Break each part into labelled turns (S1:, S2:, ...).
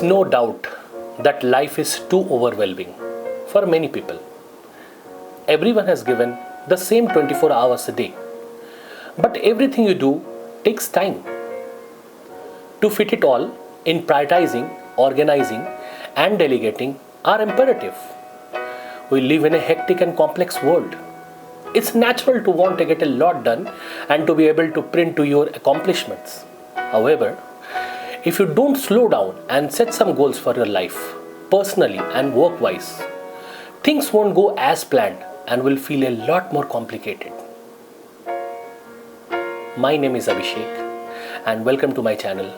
S1: no doubt that life is too overwhelming for many people. Everyone has given the same 24 hours a day. But everything you do takes time. To fit it all in, prioritizing, organizing, and delegating are imperative. We live in a hectic and complex world. It's natural to want to get a lot done and to be able to print to your accomplishments. However, if you don't slow down and set some goals for your life, personally and work-wise, things won't go as planned and will feel a lot more complicated. My name is Abhishek and welcome to my channel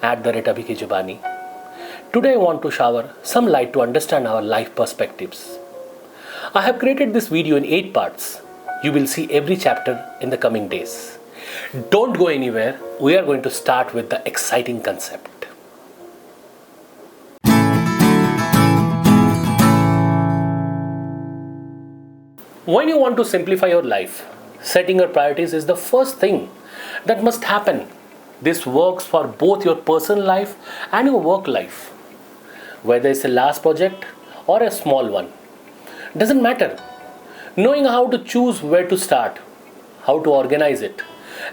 S1: @AbhiKijubani. Today I want to shower some light to understand our life perspectives. I have created this video in 8 parts. You will see every chapter in the coming days. Don't go anywhere. We are going to start with the exciting concept. When you want to simplify your life, setting your priorities is the first thing that must happen. This works for both your personal life and your work life. Whether it's a large project or a small one, doesn't matter. Knowing how to choose where to start, how to organize it,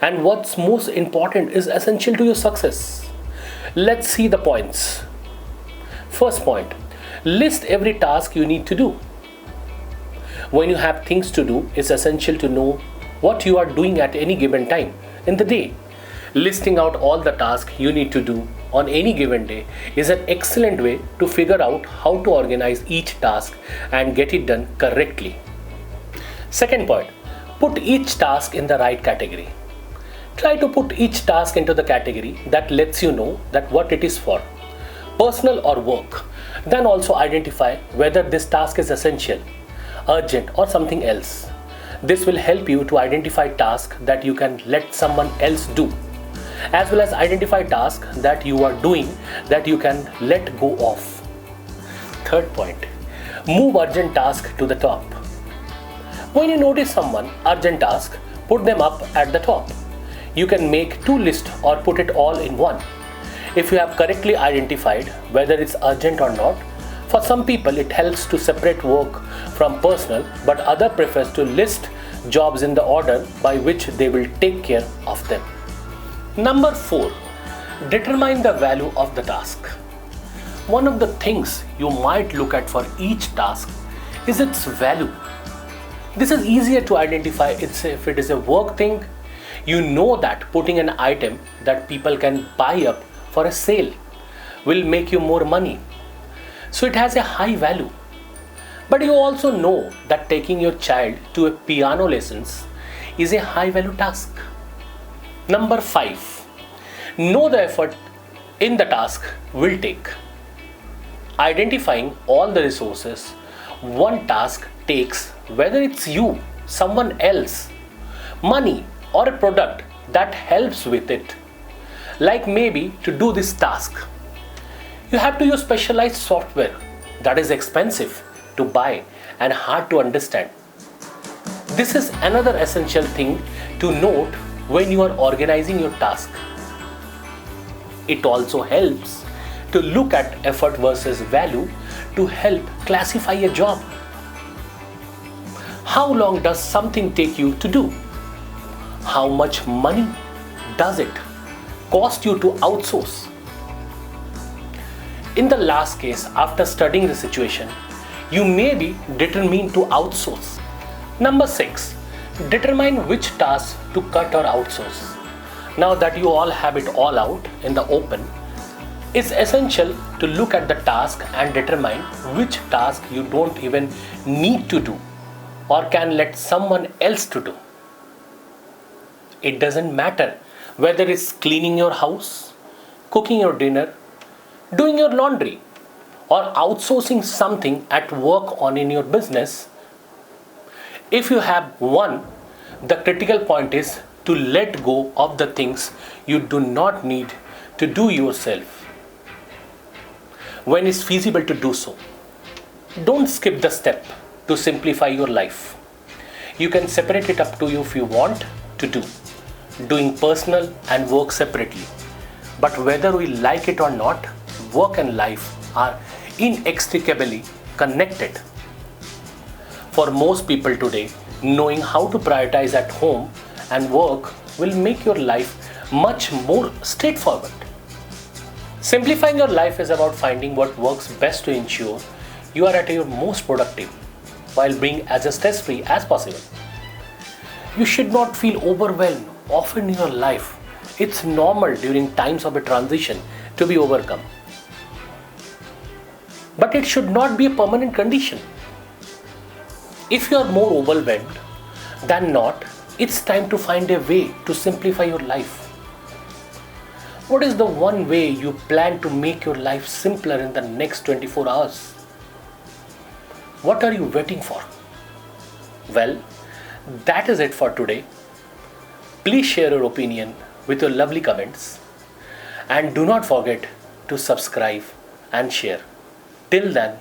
S1: and what's most important is essential to your success. Let's see the points. First point, list every task you need to do. When you have things to do, it's essential to know what you are doing at any given time in the day. Listing out all the tasks you need to do on any given day is an excellent way to figure out how to organize each task and get it done correctly. Second point, put each task in the right category. Try to put each task into the category that lets you know that what it is for, personal or work. Then also identify whether this task is essential, urgent or something else. This will help you to identify tasks that you can let someone else do, as well as identify tasks that you are doing that you can let go of. Third point, move urgent tasks to the top. When you notice someone urgent task, put them up at the top. You can make 2 lists or put it all in one. If you have correctly identified whether it's urgent or not, for some people it helps to separate work from personal, but others prefers to list jobs in the order by which they will take care of them. Number 4, determine the value of the task. One of the things you might look at for each task is its value. This is easier to identify if it is a work thing. You know that putting an item that people can buy up for a sale will make you more money. So it has a high value. But you also know that taking your child to a piano lessons is a high value task. Number 5, know the effort in the task will take. Identifying all the resources one task takes, whether it's you, someone else, money or a product that helps with it. Like maybe to do this task, you have to use specialized software that is expensive to buy and hard to understand. This is another essential thing to note when you are organizing your task. It also helps to look at effort versus value to help classify a job. How long does something take you to do? How much money does it cost you to outsource? In the last case, after studying the situation, you may be determined to outsource. Number 6, determine which tasks to cut or outsource. Now that you all have it all out in the open, it's essential to look at the task and determine which task you don't even need to do or can let someone else to do. It doesn't matter whether it's cleaning your house, cooking your dinner, doing your laundry, or outsourcing something at work or in your business. If you have one, the critical point is to let go of the things you do not need to do yourself when it's feasible to do so. Don't skip the step to simplify your life. You can separate it up to you if you want to do, doing personal and work separately. But whether we like it or not, work and life are inextricably connected. For most people today, knowing how to prioritize at home and work will make your life much more straightforward. Simplifying your life is about finding what works best to ensure you are at your most productive while being as stress free as possible. You should not feel overwhelmed often in your life. It's normal during times of a transition to be overcome. But it should not be a permanent condition. If you are more overwhelmed than not, it's time to find a way to simplify your life. What is the one way you plan to make your life simpler in the next 24 hours? What are you waiting for? Well, that is it for today. Please share your opinion with your lovely comments. And do not forget to subscribe and share. Till then,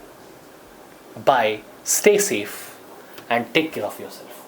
S1: bye, stay safe, and take care of yourself.